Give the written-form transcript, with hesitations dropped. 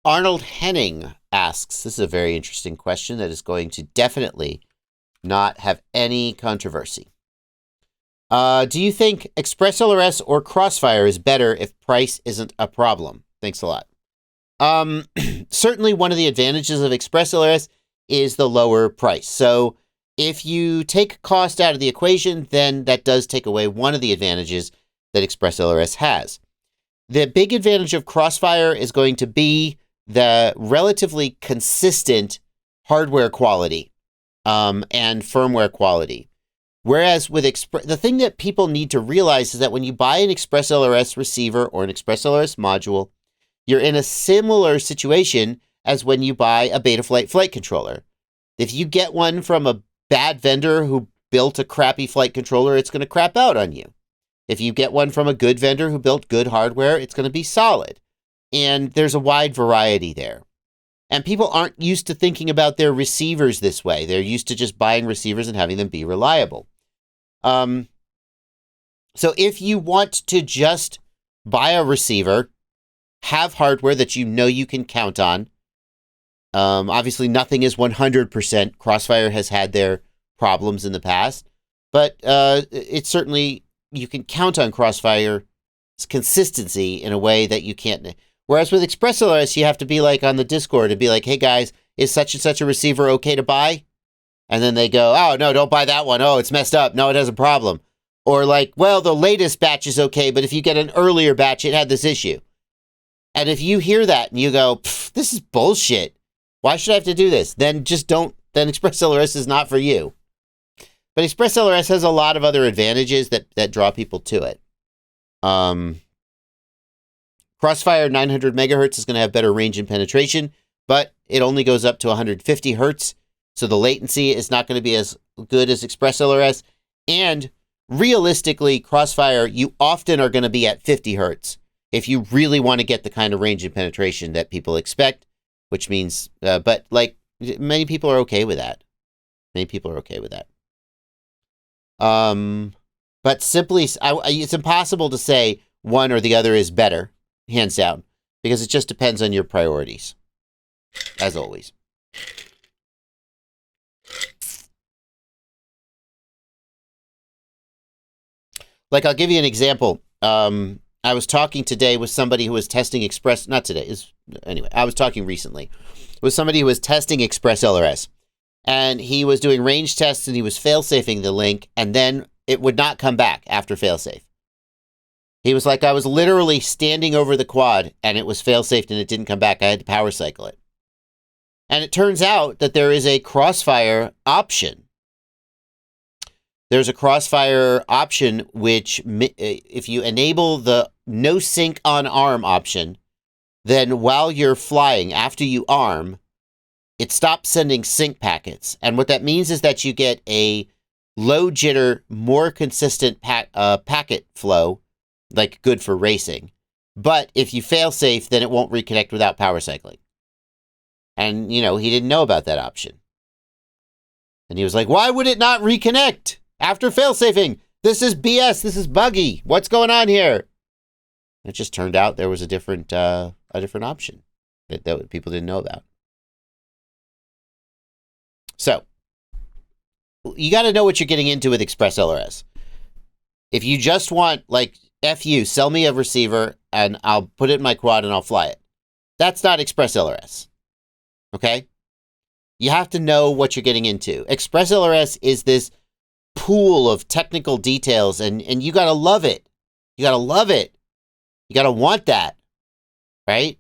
Arnold Henning asks, this is a very interesting question that is going to definitely not have any controversy. Do you think ExpressLRS or Crossfire is better if price isn't a problem? Thanks a lot. Certainly one of the advantages of ExpressLRS is the lower price. So if you take cost out of the equation, then that does take away one of the advantages that ExpressLRS has. The big advantage of Crossfire is going to be the relatively consistent hardware quality and firmware quality. Whereas with the thing that people need to realize is that when you buy an ExpressLRS receiver or an ExpressLRS module, you're in a similar situation as when you buy a Betaflight flight controller. If you get one from a bad vendor who built a crappy flight controller, it's going to crap out on you. If you get one from a good vendor who built good hardware, it's going to be solid. And there's a wide variety there. And people aren't used to thinking about their receivers this way. They're used to just buying receivers and having them be reliable. So if you want to just buy a receiver, have hardware that you know you can count on. Obviously, nothing is 100%. Crossfire has had their problems in the past. But it's certainly, you can count on Crossfire's consistency in a way that you can't. Whereas with ExpressLRS, you have to be like on the Discord and be like, hey guys, is such and such a receiver okay to buy? And then they go, oh, no, don't buy that one. Oh, it's messed up. No, it has a problem. Or like, well, the latest batch is okay, but if you get an earlier batch, it had this issue. And if you hear that and you go, this is bullshit. Why should I have to do this? Then just don't. Then ExpressLRS is not for you. But ExpressLRS has a lot of other advantages that draw people to it. Crossfire 900 megahertz is going to have better range and penetration, but it only goes up to 150 hertz. So the latency is not going to be as good as ExpressLRS. And realistically, Crossfire, you often are going to be at 50 hertz if you really want to get the kind of range and penetration that people expect, which means, but like many people are okay with that. Many people are okay with that. But simply, it's impossible to say one or the other is better, hands down, because it just depends on your priorities, as always. Like, I'll give you an example. I was talking today with somebody who was testing I was talking recently with somebody who was testing ExpressLRS. And he was doing range tests and he was fail-safing the link, and then it would not come back after fail-safe. He was like, I was literally standing over the quad and it was fail-safed and it didn't come back. I had to power cycle it. And it turns out that there is a Crossfire option. There's a Crossfire option which, if you enable the no sync on arm option, then while you're flying, after you arm, it stops sending sync packets. And what that means is that you get a low jitter, more consistent packet flow, like good for racing. But if you fail safe, then it won't reconnect without power cycling. And, you know, he didn't know about that option. And he was like, why would it not reconnect after fail-safing? This is BS. This is buggy. What's going on here? It just turned out there was a different option that people didn't know about. So, you got to know what you're getting into with ExpressLRS. If you just want, like, F you, sell me a receiver, and I'll put it in my quad and I'll fly it. That's not ExpressLRS. Okay? You have to know what you're getting into. ExpressLRS is this pool of technical details, and you got to love it. You got to love it. You got to want that. Right?